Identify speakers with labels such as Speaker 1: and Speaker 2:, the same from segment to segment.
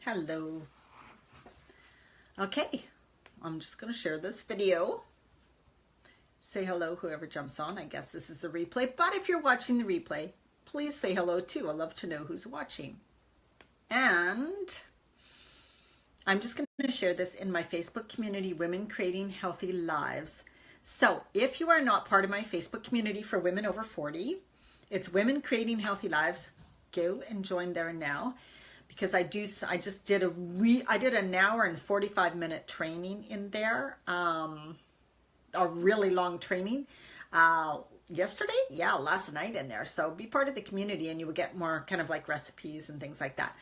Speaker 1: Hello. Okay, I'm just going to share this video. Say hello, whoever jumps on. I guess this is a replay, but if you're watching the replay, please say hello too. I love to know who's watching. And I'm just going to share this in my Facebook community, Women Creating Healthy Lives. So if you are not part of my Facebook community for women over 40, it's Women Creating Healthy Lives. Go and join there now, because I just did an hour and 45-minute training in there, a really long training yesterday, last night in there. So be part of the community and you will get more kind of like recipes and things like that.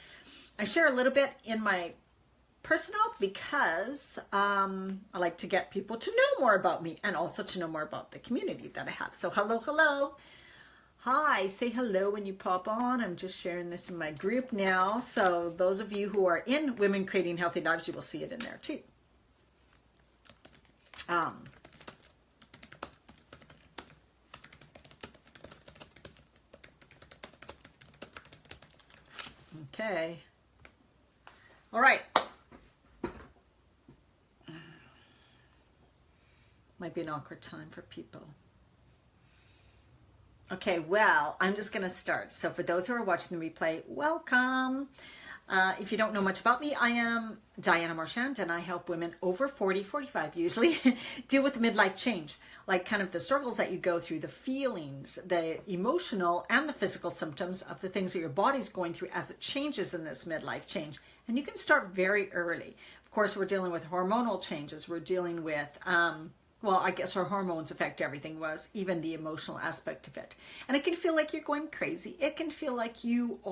Speaker 1: I share a little bit in my personal because I like to get people to know more about me and also to know more about the community that I have. So hello. Hi, say hello when you pop on. I'm just sharing this in my group now. So those of you who are in Women Creating Healthy Lives, you will see it in there too. Okay. All right. Might be an awkward time for people. Okay, well, I'm just going to start. So for those who are watching the replay, welcome. If you don't know much about me, I am Diana Marchand, and I help women over 40, 45 usually, deal with the midlife change, like kind of the struggles that you go through, the feelings, the emotional and the physical symptoms of the things that your body's going through as it changes in this midlife change. And you can start very early. Of course, we're dealing with hormonal changes. We're dealing with well, I guess our hormones affect everything, even the emotional aspect of it. And it can feel like you're going crazy. It can feel like your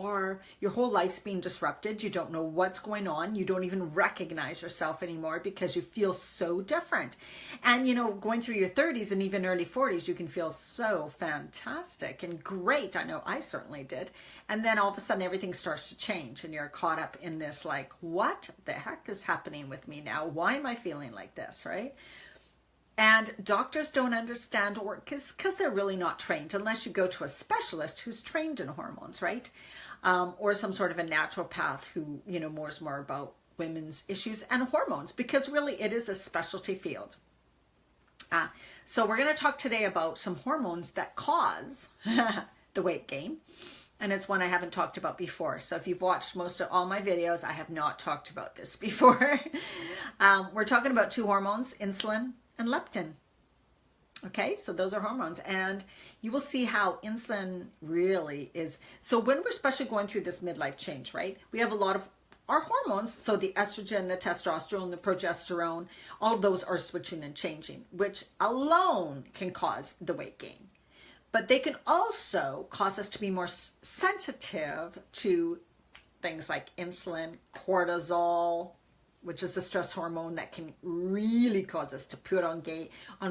Speaker 1: whole life's being disrupted. You don't know what's going on. You don't even recognize yourself anymore because you feel so different. And, going through your 30s and even early 40s, you can feel so fantastic and great. I know I certainly did. And then all of a sudden everything starts to change and you're caught up in this like, what the heck is happening with me now? Why am I feeling like this, right? And doctors don't understand, or because they're really not trained, unless you go to a specialist who's trained in hormones, right? Or some sort of a naturopath who, knows more about women's issues and hormones, because really it is a specialty field. So we're going to talk today about some hormones that cause the weight gain. And it's one I haven't talked about before. So if you've watched most of all my videos, I have not talked about this before. We're talking about two hormones, insulin and leptin. Okay, so those are hormones, and you will see how insulin really is. So when we're especially going through this midlife change, right, we have a lot of our hormones. So the estrogen, the testosterone, the progesterone, all of those are switching and changing, which alone can cause the weight gain. But they can also cause us to be more sensitive to things like insulin, cortisol, which is the stress hormone that can really cause us to put on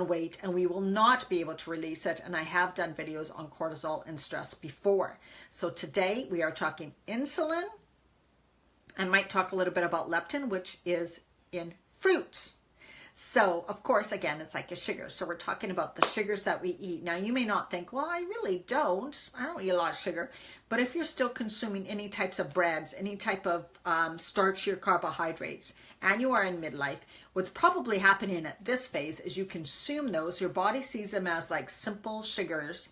Speaker 1: weight, and we will not be able to release it. And I have done videos on cortisol and stress before. So today we are talking insulin, and might talk a little bit about leptin, which is in fruit. So, of course, again, it's like a sugar. So we're talking about the sugars that we eat. Now, you may not think, well, I really don't. I don't eat a lot of sugar. But if you're still consuming any types of breads, any type of starchy or carbohydrates, and you are in midlife, what's probably happening at this phase is you consume those. Your body sees them as like simple sugars,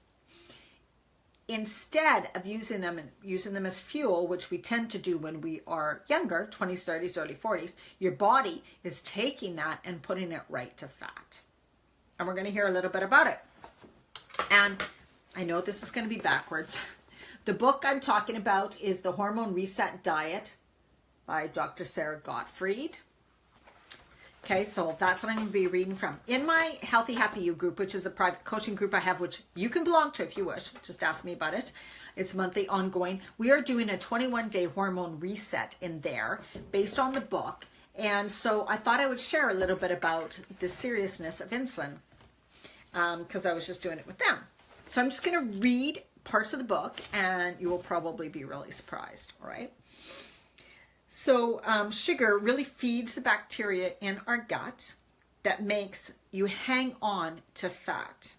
Speaker 1: instead of using them as fuel, which we tend to do when we are younger, 20s, 30s, early 40s. Your body is taking that and putting it right to fat. And we're going to hear a little bit about it. And I know this is going to be backwards. The book I'm talking about is The Hormone Reset Diet by Dr. Sarah Gottfried. Okay, so that's what I'm going to be reading from. In my Healthy Happy You group, which is a private coaching group I have, which you can belong to if you wish. Just ask me about it. It's monthly, ongoing. We are doing a 21-day hormone reset in there based on the book. And so I thought I would share a little bit about the seriousness of insulin because I was just doing it with them. So I'm just going to read parts of the book, and you will probably be really surprised, all right? So sugar really feeds the bacteria in our gut that makes you hang on to fat,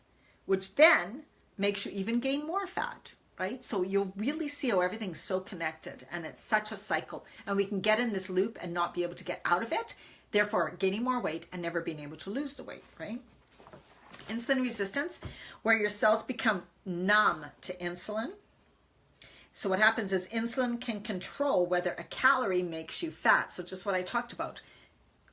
Speaker 1: which then makes you even gain more fat, right? So you'll really see how everything's so connected, and it's such a cycle, and we can get in this loop and not be able to get out of it, therefore gaining more weight and never being able to lose the weight, right? Insulin resistance, where your cells become numb to insulin. So what happens is insulin can control whether a calorie makes you fat. So just what I talked about.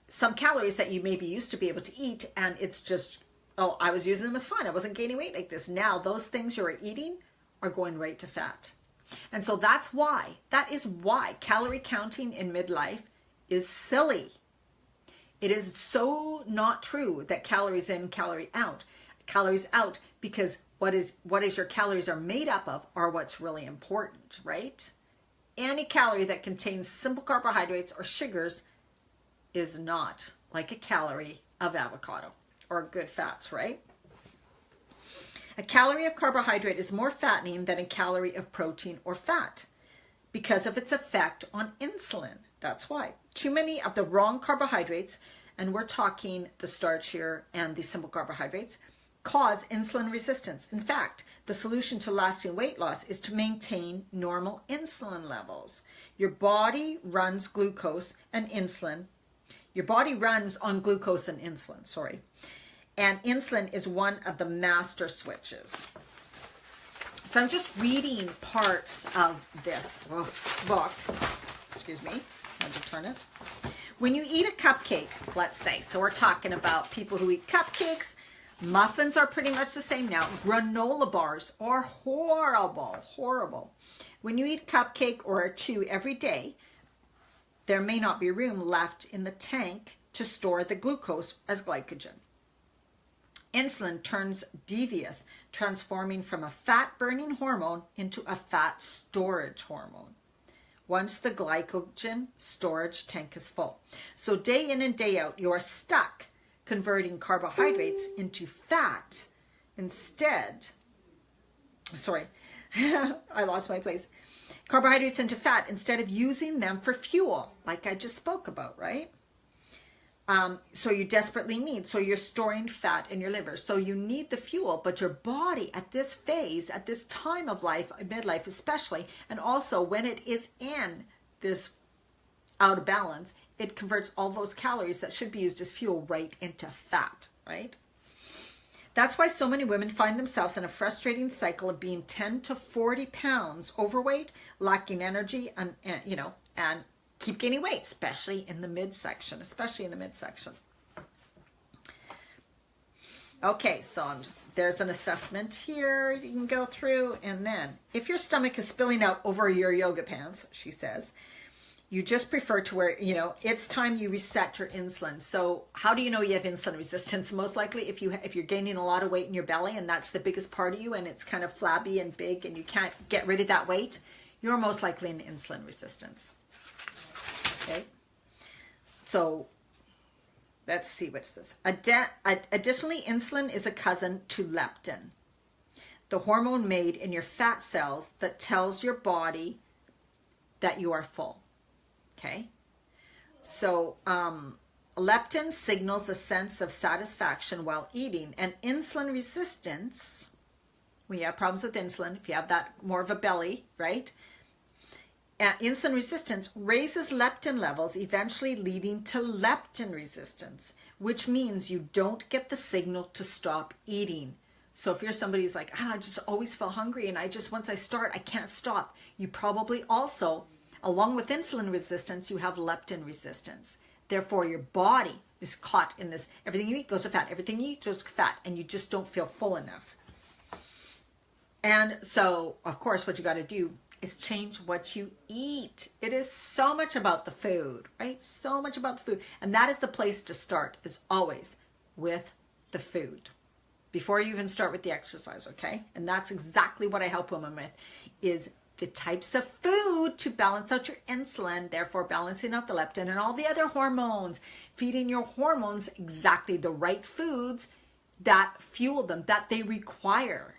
Speaker 1: Some calories that you maybe used to be able to eat, and it's just, oh, I was using them as fine. I wasn't gaining weight like this. Now those things you're eating are going right to fat. And so that is why calorie counting in midlife is silly. It is so not true that calories in, calorie out. Calories out, because what is your calories are made up of are what's really important, right? Any calorie that contains simple carbohydrates or sugars is not like a calorie of avocado or good fats, right? A calorie of carbohydrate is more fattening than a calorie of protein or fat because of its effect on insulin. That's why. Too many of the wrong carbohydrates, and we're talking the starch here and the simple carbohydrates, cause insulin resistance. In fact, the solution to lasting weight loss is to maintain normal insulin levels. Your body runs glucose and insulin. Your body runs on glucose and insulin, sorry. And insulin is one of the master switches. So I'm just reading parts of this book. Excuse me, I had to turn it. When you eat a cupcake, let's say, so we're talking about people who eat cupcakes. Muffins are pretty much the same now. Granola bars are horrible, horrible. When you eat a cupcake or two every day, there may not be room left in the tank to store the glucose as glycogen. Insulin turns devious, transforming from a fat-burning hormone into a fat storage hormone once the glycogen storage tank is full. So day in and day out, you're stuck converting carbohydrates into fat instead. Sorry, I lost my place. Carbohydrates into fat instead of using them for fuel, like I just spoke about, right? So you desperately need, so you're storing fat in your liver. So you need the fuel, but your body at this phase, at this time of life, midlife especially, and also when it is in this out of balance, it converts all those calories that should be used as fuel right into fat, right? That's why so many women find themselves in a frustrating cycle of being 10 to 40 pounds overweight, lacking energy, and keep gaining weight, especially in the midsection, Okay, so there's an assessment here you can go through. And then if your stomach is spilling out over your yoga pants, she says, you just prefer to wear, it's time you reset your insulin. So how do you know you have insulin resistance? Most likely if you're gaining a lot of weight in your belly and that's the biggest part of you and it's kind of flabby and big and you can't get rid of that weight, you're most likely in insulin resistance. Okay. So let's see what it says. Additionally, insulin is a cousin to leptin, the hormone made in your fat cells that tells your body that you are full. Okay, so leptin signals a sense of satisfaction while eating, and insulin resistance, when you have problems with insulin, if you have that more of a belly, right? Insulin resistance raises leptin levels, eventually leading to leptin resistance, which means you don't get the signal to stop eating. So if you're somebody who's like, I just always feel hungry and once I start, I can't stop. You probably also, along with insulin resistance, you have leptin resistance. Therefore, your body is caught in this. Everything you eat goes to fat. Everything you eat goes to fat, and you just don't feel full enough. And so, of course, what you got to do is change what you eat. It is so much about the food, right? So much about the food. And that is the place to start, is always with the food. Before you even start with the exercise, okay? And that's exactly what I help women with, is the types of food to balance out your insulin, therefore balancing out the leptin and all the other hormones, feeding your hormones exactly the right foods that fuel them, that they require,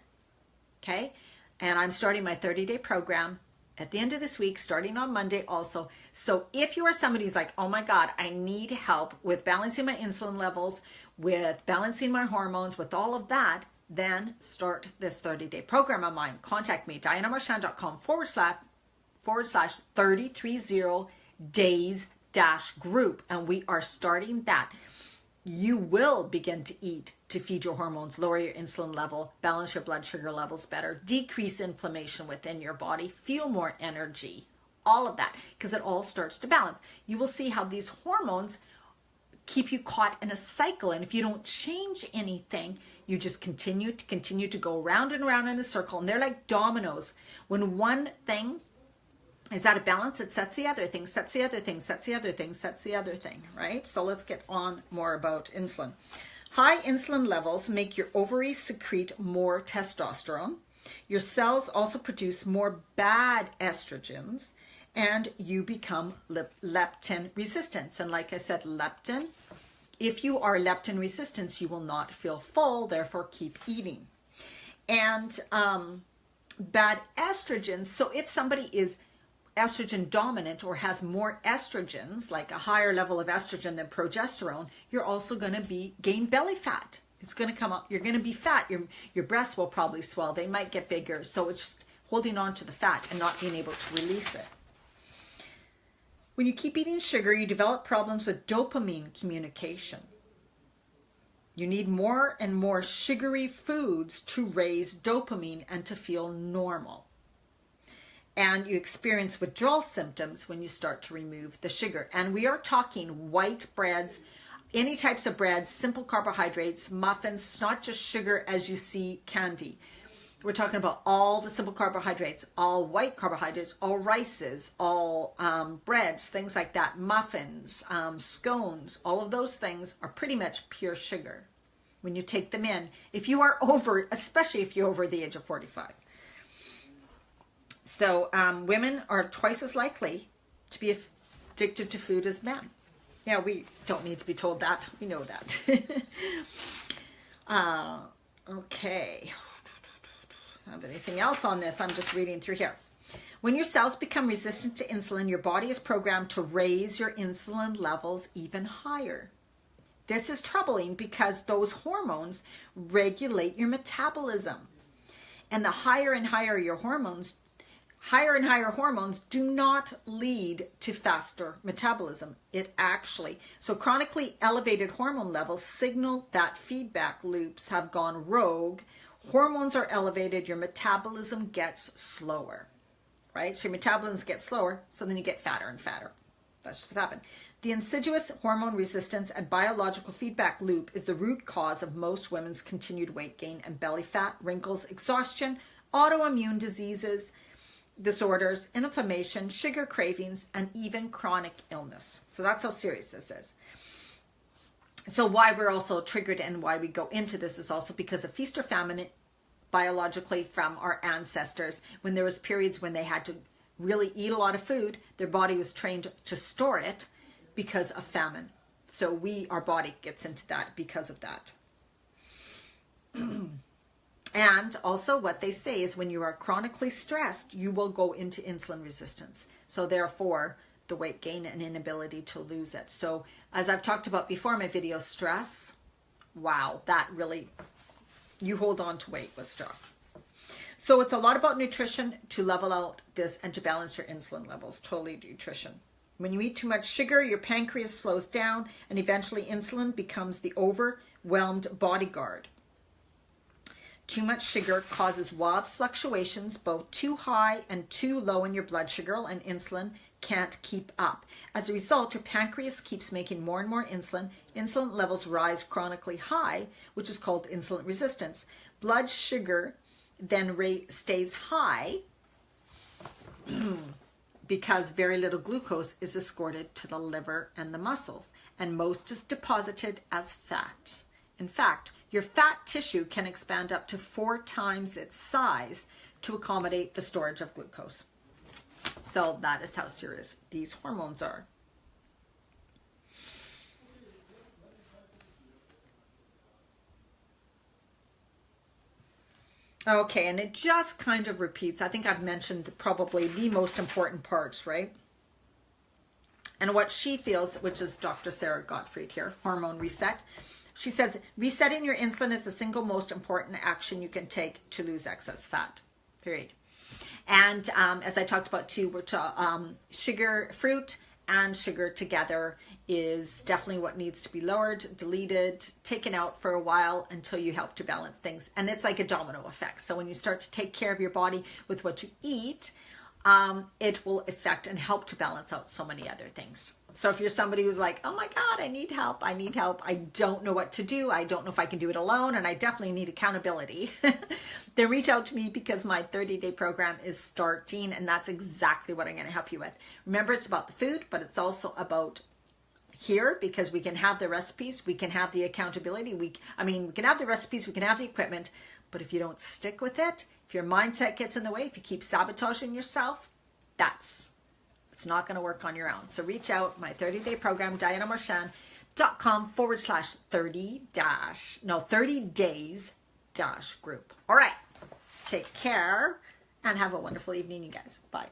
Speaker 1: okay? And I'm starting my 30-day program at the end of this week, starting on Monday also. So if you are somebody who's like, oh my God, I need help with balancing my insulin levels, with balancing my hormones, with all of that, then start this 30-day program of mine. Contact me, dianamarchand.com/330 days group, and we are starting that. You will begin to eat to feed your hormones, lower your insulin level, balance your blood sugar levels better, decrease inflammation within your body, feel more energy, all of that, because it all starts to balance. You will see how these hormones keep you caught in a cycle, and if you don't change anything, you just continue to go round and round in a circle, and they're like dominoes. When one thing is out of balance, it sets the other thing, sets the other thing, sets the other thing, sets the other thing, right? So let's get on more about insulin. High insulin levels make your ovaries secrete more testosterone. Your cells also produce more bad estrogens, and you become leptin resistant. And like I said, leptin, if you are leptin resistant, you will not feel full, therefore keep eating. And bad estrogens, so if somebody is estrogen dominant or has more estrogens, like a higher level of estrogen than progesterone, you're also going to gain belly fat. It's going to come up. You're going to be fat. Your breasts will probably swell. They might get bigger. So it's just holding on to the fat and not being able to release it. When you keep eating sugar, you develop problems with dopamine communication. You need more and more sugary foods to raise dopamine and to feel normal. And you experience withdrawal symptoms when you start to remove the sugar. And we are talking white breads, any types of breads, simple carbohydrates, muffins. It's not just sugar as you see candy. We're talking about all the simple carbohydrates, all white carbohydrates, all rices, all breads, things like that, muffins, scones, all of those things are pretty much pure sugar when you take them in. If you are over, especially if you're over the age of 45. So women are twice as likely to be addicted to food as men. Yeah, we don't need to be told that. We know that. Okay. Have anything else on this? I'm just reading through here. When your cells become resistant to insulin, your body is programmed to raise your insulin levels even higher. This is troubling because those hormones regulate your metabolism. And the higher and higher your hormones, higher and higher hormones do not lead to faster metabolism. It actually, so chronically elevated hormone levels signal that feedback loops have gone rogue. Hormones are elevated, your metabolism gets slower, right? So your metabolism gets slower, so then you get fatter and fatter. That's just what happened. The insidious hormone resistance and biological feedback loop is the root cause of most women's continued weight gain and belly fat, wrinkles, exhaustion, autoimmune diseases, disorders, inflammation, sugar cravings, and even chronic illness. So that's how serious this is. So why we're also triggered and why we go into this is also because of feast or famine biologically from our ancestors. When there was periods when they had to really eat a lot of food, their body was trained to store it because of famine. So our body gets into that because of that. And also what they say is when you are chronically stressed, you will go into insulin resistance. So therefore, the weight gain and inability to lose it. So as I've talked about before in my video, stress, wow, that really, you hold on to weight with stress. So it's a lot about nutrition to level out this and to balance your insulin levels, totally nutrition. When you eat too much sugar, your pancreas slows down and eventually insulin becomes the overwhelmed bodyguard. Too much sugar causes wild fluctuations, both too high and too low in your blood sugar, and insulin can't keep up. As a result, your pancreas keeps making more and more insulin. Insulin levels rise chronically high, which is called insulin resistance. Blood sugar then stays high because very little glucose is escorted to the liver and the muscles, and most is deposited as fat. In fact, your fat tissue can expand up to 4 times its size to accommodate the storage of glucose. So that is how serious these hormones are. Okay, and it just kind of repeats. I think I've mentioned probably the most important parts, right? And what she feels, which is Dr. Sarah Gottfried here, Hormone Reset. She says, resetting your insulin is the single most important action you can take to lose excess fat, period. And as I talked about too, sugar, fruit and sugar together is definitely what needs to be lowered, deleted, taken out for a while until you help to balance things. And it's like a domino effect. So when you start to take care of your body with what you eat, it will affect and help to balance out so many other things. So if you're somebody who's like, oh my God, I need help, I don't know what to do, I don't know if I can do it alone, and I definitely need accountability, then reach out to me, because my 30-day program is starting, and that's exactly what I'm going to help you with. Remember, it's about the food, but it's also about here, because we can have the recipes, we can have the accountability, we can have the recipes, we can have the equipment, but if you don't stick with it, if your mindset gets in the way, if you keep sabotaging yourself, it's not going to work on your own. So reach out, my 30-day program, dianamarchand.com/30 days group. All right. Take care and have a wonderful evening, you guys. Bye.